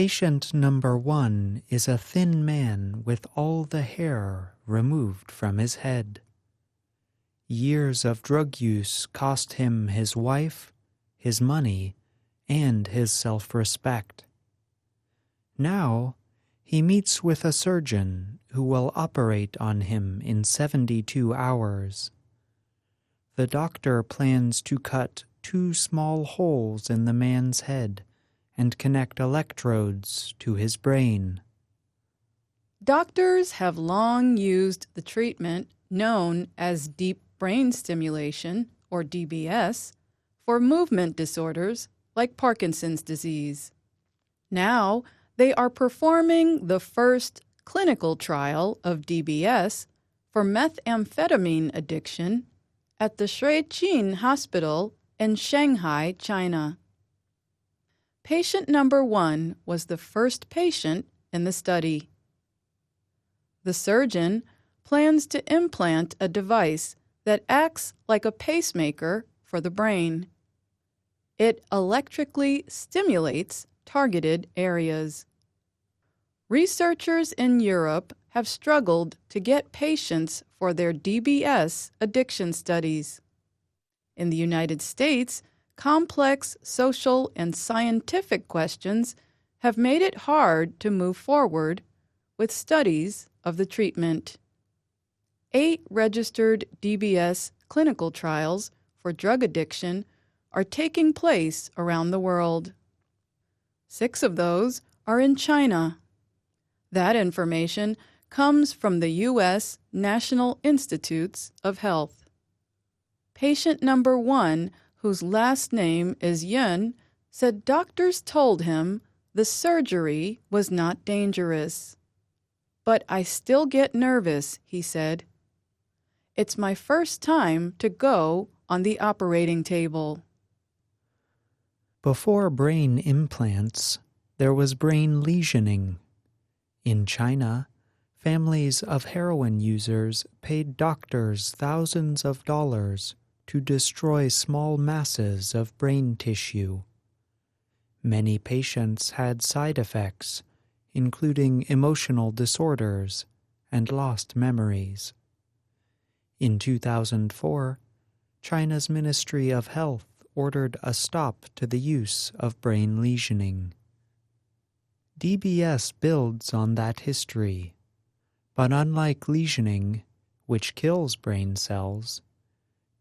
Patient number 1 is a thin man with all the hair removed from his head. Years of drug use cost him his wife, his money, and his self-respect. Now, he meets with a surgeon who will operate on him in 72 hours. The doctor plans to cut 2 small holes in the man's head and connect electrodes to his brain. Doctors have long used the treatment known as deep brain stimulation, or DBS, for movement disorders like Parkinson's disease. Now, they are performing the first clinical trial of DBS for methamphetamine addiction at the Shuiqin Hospital in Shanghai, China. Patient number 1 was the first patient in the study. The surgeon plans to implant a device that acts like a pacemaker for the brain. It electrically stimulates targeted areas. Researchers in Europe have struggled to get patients for their DBS addiction studies. In the United States, complex social and scientific questions have made it hard to move forward with studies of the treatment. 8 registered DBS clinical trials for drug addiction are taking place around the world. 6 of those are in China. That information comes from the U.S. National Institutes of Health. Patient number 1, whose last name is Yun, said doctors told him the surgery was not dangerous. "But I still get nervous," he said. "It's my first time to go on the operating table." Before brain implants, there was brain lesioning. In China, families of heroin users paid doctors thousands of dollars to destroy small masses of brain tissue. Many patients had side effects, including emotional disorders and lost memories. In 2004, China's Ministry of Health ordered a stop to the use of brain lesioning. DBS builds on that history, but unlike lesioning, which kills brain cells,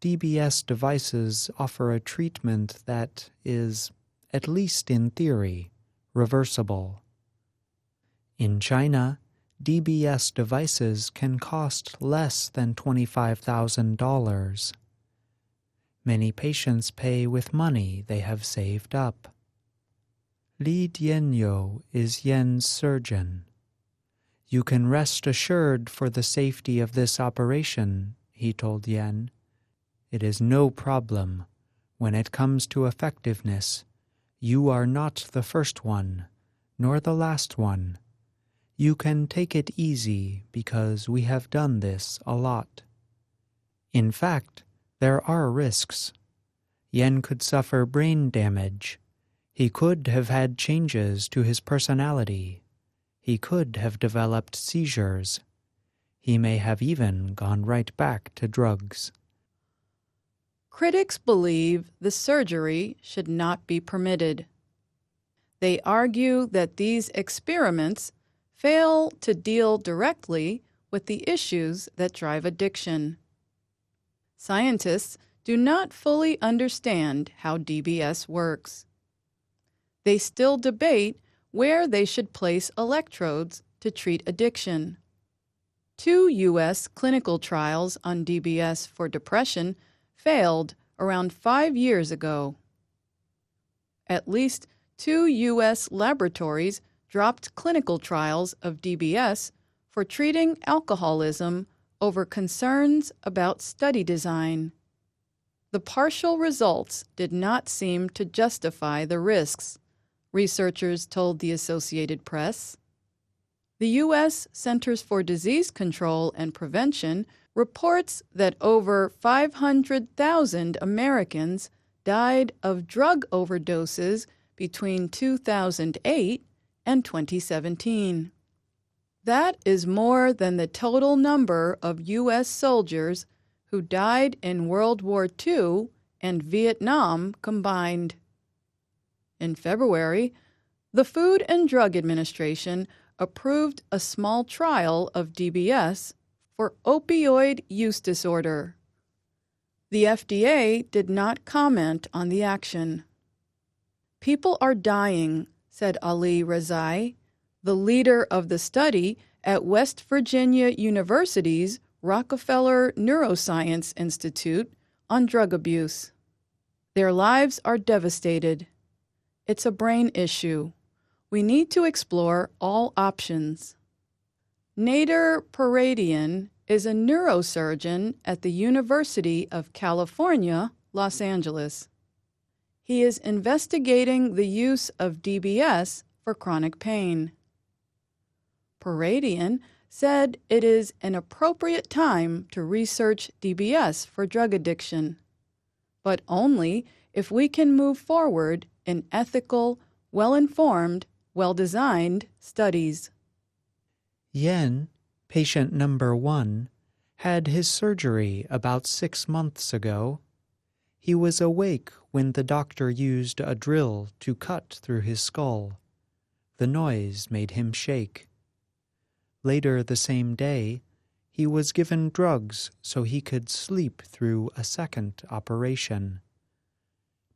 DBS devices offer a treatment that is, at least in theory, reversible. In China, DBS devices can cost less than $25,000. Many patients pay with money they have saved up. Li Dianyou is Yen's surgeon. "You can rest assured for the safety of this operation," he told Yen. "It is no problem. When it comes to effectiveness, you are not the first one, nor the last one. You can take it easy because we have done this a lot." In fact, there are risks. Yen could suffer brain damage. He could have had changes to his personality. He could have developed seizures. He may have even gone right back to drugs. Critics believe the surgery should not be permitted. They argue that these experiments fail to deal directly with the issues that drive addiction. Scientists do not fully understand how DBS works. They still debate where they should place electrodes to treat addiction. 2 U.S. clinical trials on DBS for depression failed around 5 years ago. At least 2 U.S. laboratories dropped clinical trials of DBS for treating alcoholism over concerns about study design. The partial results did not seem to justify the risks, researchers told the Associated Press. The U.S. Centers for Disease Control and Prevention reports that over 500,000 Americans died of drug overdoses between 2008 and 2017. That is more than the total number of U.S. soldiers who died in World War II and Vietnam combined. In February, the Food and Drug Administration approved a small trial of DBS for opioid use disorder. The FDA did not comment on the action. People are dying, said Ali Rezai, the leader of the study at West Virginia University's Rockefeller Neuroscience Institute on drug abuse. Their lives are devastated. It's a brain issue. We need to explore all options. Nader Peradian is a neurosurgeon at the University of California, Los Angeles. He is investigating the use of DBS for chronic pain. Peradian said it is an appropriate time to research DBS for drug addiction, but only if we can move forward in ethical, well-informed, well-designed studies. Yen, patient number 1, had his surgery about 6 months ago. He was awake when the doctor used a drill to cut through his skull. The noise made him shake. Later the same day, he was given drugs so he could sleep through a second operation.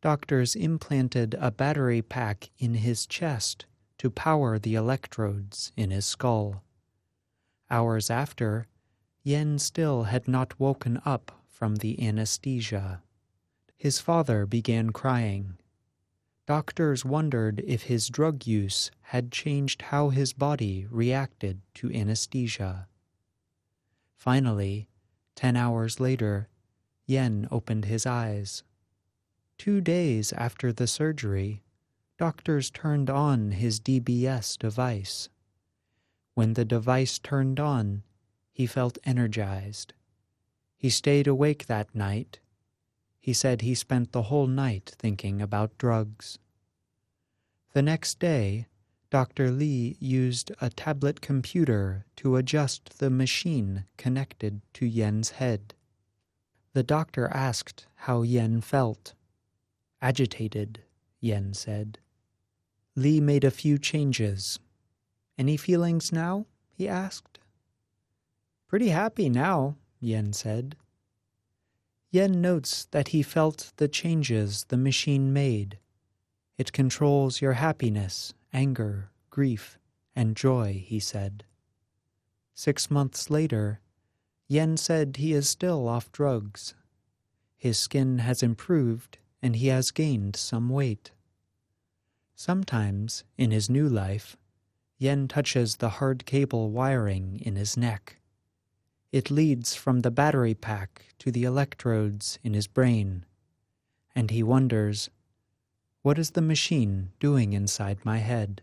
Doctors implanted a battery pack in his chest to power the electrodes in his skull. Hours after, Yen still had not woken up from the anesthesia. His father began crying. Doctors wondered if his drug use had changed how his body reacted to anesthesia. Finally, 10 hours later, Yen opened his eyes. 2 days after the surgery, doctors turned on his DBS device. When the device turned on, he felt energized. He stayed awake that night. He said he spent the whole night thinking about drugs. The next day, Dr. Lee used a tablet computer to adjust the machine connected to Yen's head. The doctor asked how Yen felt. Agitated, Yen said. Lee made a few changes. Any feelings now? He asked. Pretty happy now, Yen said. Yen notes that he felt the changes the machine made. It controls your happiness, anger, grief, and joy, he said. 6 months later, Yen said he is still off drugs. His skin has improved and he has gained some weight. Sometimes, in his new life, Yen touches the hard cable wiring in his neck. It leads from the battery pack to the electrodes in his brain, and he wonders, what is the machine doing inside my head?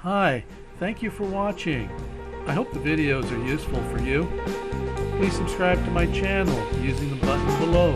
Hi, thank you for watching. I hope the videos are useful for you. Please subscribe to my channel using the button below.